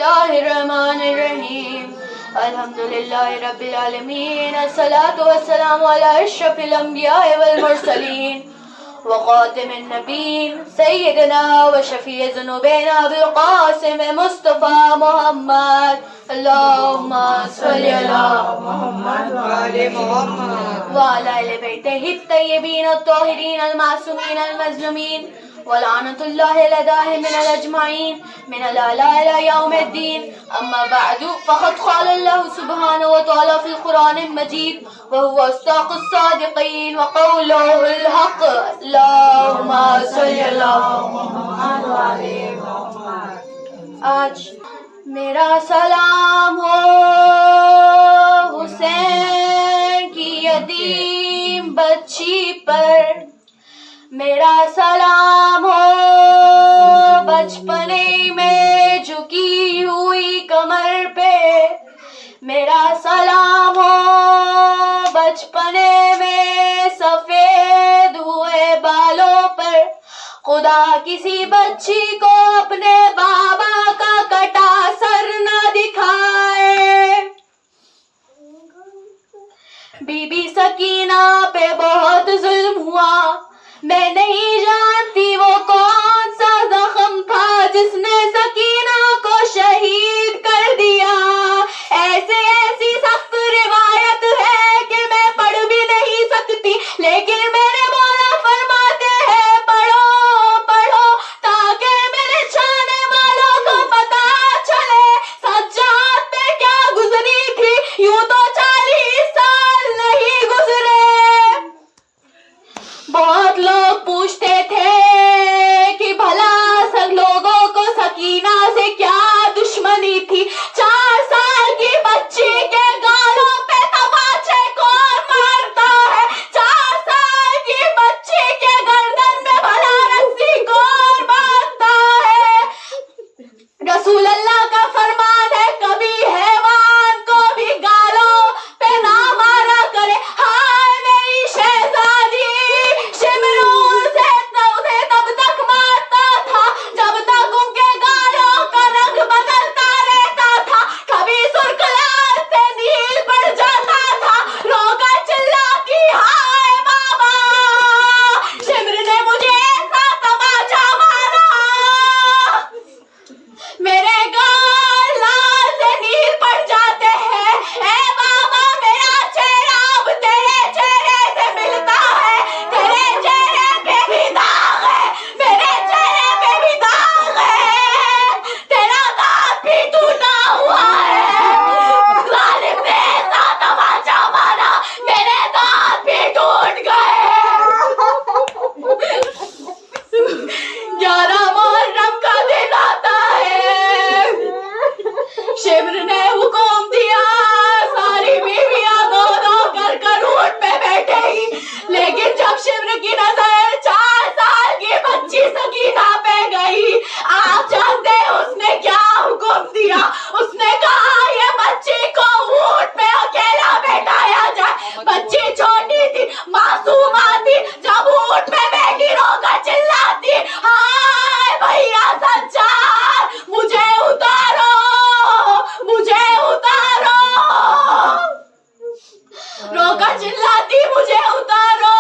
الله الرحمن الرحيم الحمد لله رب العالمين الصلاة والسلام على أشرف الأنبياء والمرسلين وخاتم النبيين سيدنا وشفيع ذنوبنا أبي القاسم مصطفى محمد اللهم صل على محمد وآل محمد وعلى آل بيته الطيبين الطاهرين المعصومين المظلومين ولعنة الله على دائمين الأجمعين من الآلاء إلى يوم الدين أما بعد فقد قال الله سبحانه وتعالى في القرآن المجيد وهو أصدق الصادقين وقوله الحق اللهم صل على محمد وآل محمد. آج میرا سلام ہو حسین کی یتیم بچی پر میرا سلام ہو بچپنے میں جھکی ہوئی کمر پہ میرا سلام ہو بچپنے میں سفید ہوئے بالوں پر خدا کسی بچی کو اپنے بابا کا کٹا سر نہ دکھائے بی بی سکینہ پہ بہت ظلم ہوا میں نہیں جانتی وہ کون سا زخم تھا جس نے سکینہ کو شہید کر دیا ایسی سخت روایت ہے کہ میں پڑھ بھی نہیں سکتی لیکن میرے مولا فرماتے ہیں پڑھو پڑھو تاکہ میرے چاہنے والوں کو پتا چلے سجاد پہ کیا گزری تھی یوں تو 40 سال نہیں گزرے بہت لوگ پوچھتے تھے کہ بھلا سب لوگوں کو سکینہ سے کیا دشمنی تھی 4 سال کی بچی کے گالوں پہ تماچے کون مارتا ہے 4 سال کی بچی کے گردن میں بھلا رسی کون باندھتا ہے رسول اللہ کا فرمان ہے کبھی حیوان کو بھی گالوں پہ نہ مارا کرے ہائے میری شہزادی شمرون سے اسے تب تک مارتا تھا جب تک ان کے گالوں کا رنگ بدلتا رہتا تھا کبھی سرخ لال سے نیل پڑ جاتا تھا رو کر چلاتی ہائے بابا شمر نے مجھے ایسا تماچا مارا میرے گال لال سے نیل پڑ جاتے ہیں اے بابا میرا چہرہ اب تیرے چہرے سے ملتا ہے تیرے چہرے پہ بھی داغ ہے میرے چہرے پہ بھی داغ ہے تیرا دانت بھی ٹوٹا ہوا ہے ظالم نے ایسا تماچا مارا میرے دانت بھی ٹوٹ گئے 11 محرم کا دن آتا ہے شمر نے حکم دیا ساری بیویاں دو کر اونٹ پہ بیٹھے گی لیکن جب شمر کی نظر 4 سال کی بچی سکینہ پہ گئی آپ جانتے ہیں اس نے کیا حکم دیا اس نے کہا یہ بچی کو اونٹ پہ اکیلا بیٹھایا جائے بچی چھوٹی تھی معصومہ تھی جب اونٹ پہ بیٹھی رو کر چلاتی ہائے بھیا سجاد مجھے اتارو مجھے اتارو رو کر چلاتی مجھے اتارو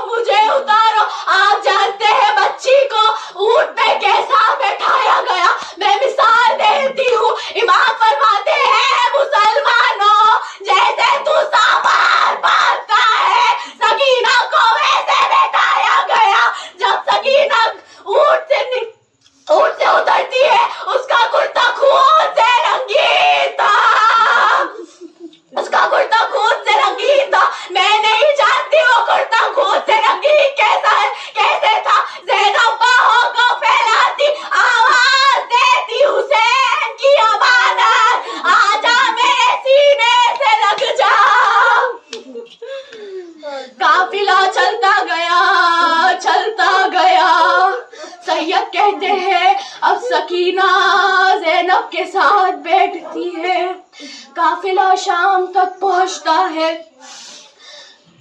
مجھے اتارو آپ جانتے ہیں بچی کو اونٹ پہ کیسا بیٹھایا گیا میں مثال دیتی ہوں امام فرماتے ہیں مسلمانوں جیسے تو سامان باندھتا ہے سکینہ کو ویسے بیٹھایا گیا جب سکینہ اونٹ سے اترتی ہے اس کا کرتا خون سے رنگین تھا اس کا کرتا خون سے رنگین تھا میں نہیں جانتی وہ کرتا خون سے رنگین کیسے تھا زینب باہوں کو پھیلاتی آواز دیتی حسین کی امانت آجا میرے سینے سے لگ جا قافلہ چلتا گیا سید کہتے ہیں اب سکینہ زینب کے ساتھ بیٹھتی ہے قافلہ شام تک پہنچتا ہے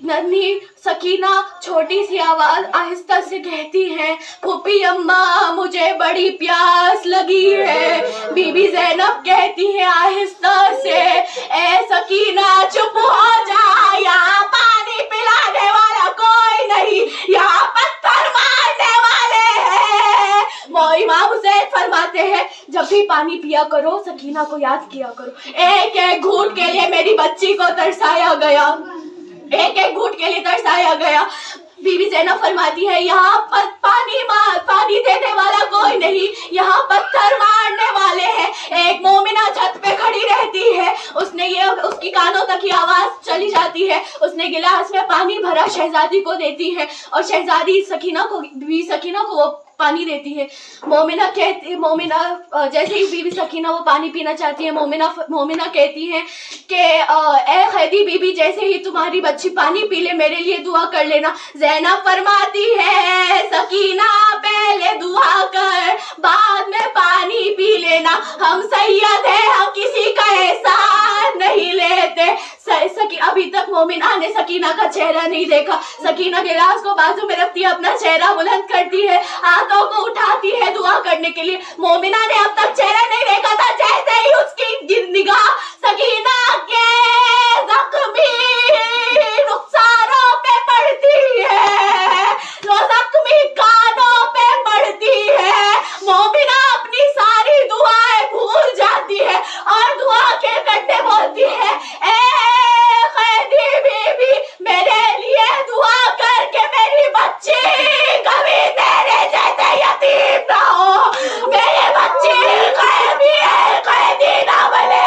ننھی सकीना छोटी सी आवाज आहिस्ता से कहती है, फूफी अम्मा मुझे बड़ी प्यास लगी है। बीबी ज़ैनब कहती है आहिस्ता से, ए सकीना चुप हो जा, यहाँ पानी पिलाने वाला कोई नहीं, यहाँ पत्थर मारने वाले हैं। वो इमाम हुसैन फरमाते हैं, जब भी पानी पिया करो सकीना को याद किया करो। एक एक घूंट के लिए मेरी बच्ची को तरसाया गया, एक एक घूंट के लिए तरसाया गया। बीबी ज़ैनब फरमाती है, यहाँ पर पानी देने वाला कोई नहीं, यहाँ पत्थर मारने वाले हैं। एक मोमिना छत पे खड़ी रहती है, उसकी कानों तक की आवाज चली जाती है। उसने गिलास में पानी भरा शहजादी को देती है और शहजादी बीबी सकीना को वो पानी देती है। मोमिना जैसे ही बीबी सकीना वो पानी पीना चाहती है, मोमिना कहती है कि ए खैदी बीबी, जैसे ही तुम्हारी बच्ची पानी पी ले मेरे लिए दुआ कर लेना। ज़ैनब फरमाती है, सकीना पहले दुआ कर, बाद में पानी पी लेना। हम सैयद हैं, हम किसी का एहसान नहीं लेते। अभी तक मोमिना ने सकीना का चेहरा नहीं देखा। सकीना गिलास को बाजू में रखती है, अपना चेहरा बुलंद करती है, हाथों को उठाती है दुआ करने के लिए। मोमिना ने अब तक चेहरा नहीं देखा था। जैसे ही उसकी निगाह सकीना के जख्मी रुखसारों पे पड़ती है, वो जख्मी कानों पे पड़ती है, मोमिना अपनी सारी दुआएं भूल जाती है और दुआ के करते बोलती है, ए खैदी बीबी मेरे लिए दुआ करके मेरी बच्ची कभी तेरे जैसे यतीम ना हो, मेरी बच्ची कैदी ना बने।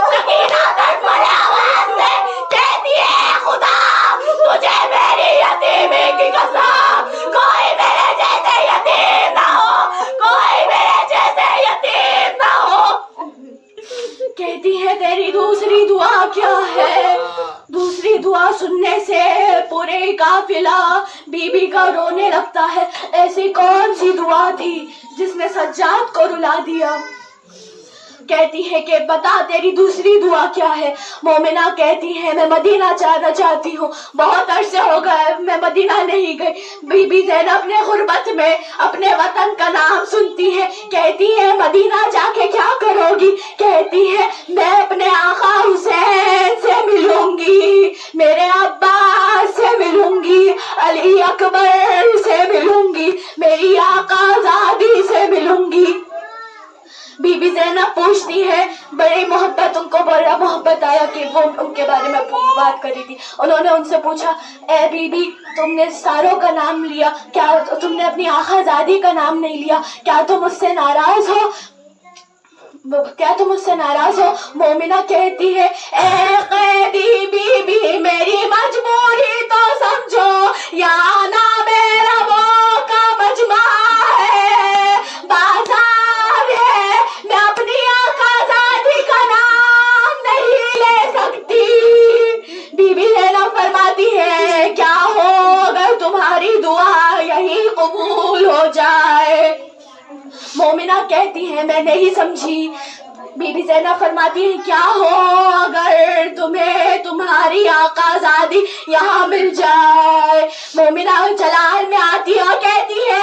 सकीना तड़पने आवाज से कहती है, खुदा तुझे मेरी यतीमी की कसम, कोई मेरे जैसे यतीम ना हो, कोई मेरे जैसे यतीम ना हो। कहती है, तेरी दूसरी दुआ क्या है? दूसरी दुआ सुनने से पूरे काफिला बीबी का रोने लगता है। ऐसी कौन सी दुआ थी जिसने सज्जाद को रुला दिया? कहती है कि बता तेरी दूसरी दुआ क्या है? मोमिना कहती है, मैं मदीना जाना चाहती हूँ, बहुत अरसे हो गए मैं मदीना नहीं गई। बीबी ज़ैनब ने गुर्बत में अपने वतन का नाम सुनती है, कहती है मदीना जाके क्या करोगी? कहती है, मैं अपने आका हुसैन से मिलूंगी, मेरे अब्बास से मिलूंगी, अली अकबर से मिलूंगी, मेरी आकाज़ादी से मिलूंगी। बीबी ज़ैनब पूछती है, बड़ी मोहब्बत उनको बड़ा मोहब्बत आया कि वो उनके बारे में बात करी थी। उन्होंने उनसे पूछा, ए बीबी तुमने सारों का नाम लिया, क्या तुमने अपनी आखाज़ादी का नाम नहीं लिया? क्या तुम उससे नाराज हो? मोमिना कहती है, ए कैदी बीबी मेरी मजबूरी तो समझो, यहाँ ना मेरा वो का मजमा है, बाजार है, मैं अपनी आकाज़ादी का नाम नहीं ले सकती। बीबी ज़ैनब फरमाती है, क्या हो अगर तुम्हारी दुआ यही कबूल हो जाए? मोमिना कहती है, मैं नहीं समझी। बीबी ज़ैनब फरमाती है, क्या हो अगर तुम्हें तुम्हारी आकाज़ादी यहाँ मिल जाए? मोमिना जलाल में आती है और कहती है,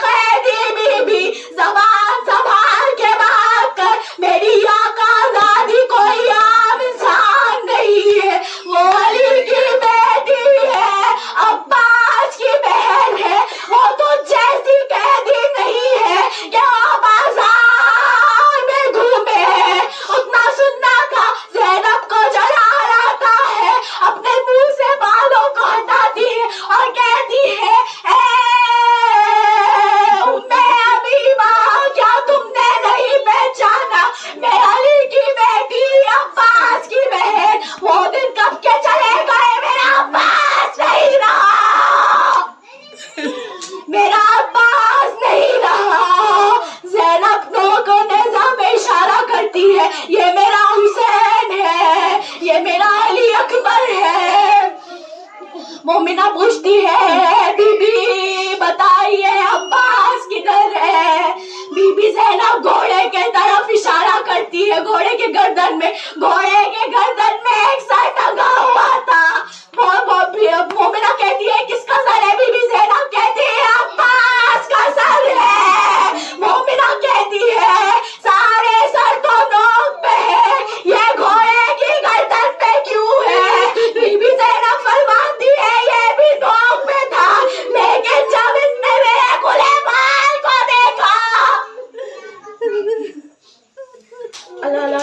कैदी बीबी ज़बान संभाल के बात कर, मेरी आकाज़ादी कोई आम इंसान नहीं है, वो अली की बेटी है, अब्बास की बहन है, वो तो जैसी कैदी नहीं है कि वो बाजार में घूमे। उतना सुनना था, ज़ैनब को जलाल आता है, अपने मुंह से बालों को हटाती है और कहती है, उम्मे हबीबा क्या तुमने नहीं पहचाना, मैं अली की बेटी, अब्बास की बहन। वो दिन कब के चले गए, मेरा अब्बास नहीं रहा, मेरा अब्बास नहीं रहा। ज़ैनब को नेज़ा में इशारा करती है, ये मेरा हुसैन है, ये मेरा अली अकबर है। मोमिना पूछती है, बीबी बताइए अब्बास किधर है? बीबी ज़ैनब घोड़े के तरफ इशारा करती है, घोड़े के गर्दन में एक सर टंगा हुआ था। मोमिना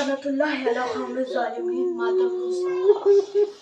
لعنت اللہ علی قوم الظالمین. ماتم حسین.